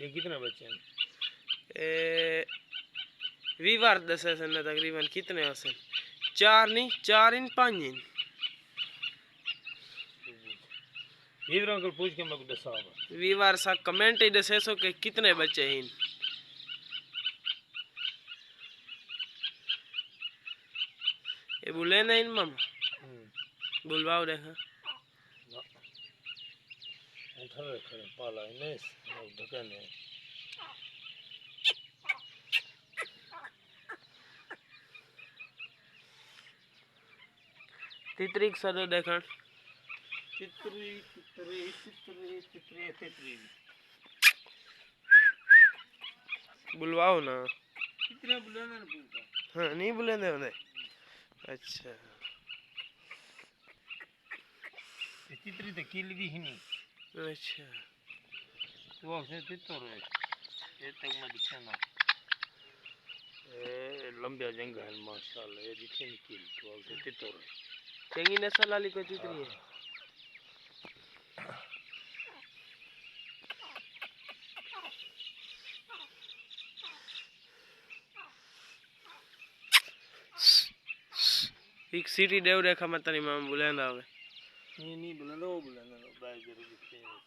ये कितने बच्चे हैं? ए 20 बार दस ने तकरीबन कितने हसन 4 नहीं 4 इन 5 इन वीवरों को पूछ के मैं दसा होगा 20 बार सा कमेंट ही दसे सो के कितने बच्चे हैं ये बोले ना इन मम बुलवाओ देखा उठा खड़े पाला इन्हें ढकने तितरी सदो देखन तितरी तितरी तितरी तितरी तितरी बुलवाओ ना कितने बुलाना नहीं बोलता हाँ नहीं बुलेंदे उन्हें अच्छा तितरी तो किल भी ही नहीं अच्छा वो से तितर है ये तक मैं दिखा ना लंबे जंगल है माशाल्लाह ये दिखे नहीं किल वो से तितर है चंगी नस्ल वाली कोई तितरी है एक सिटी देव देखा मत नहीं माम बुलेंदा होवे नहीं बुलाना वो बुलाना बाय जरूर दिखते हैं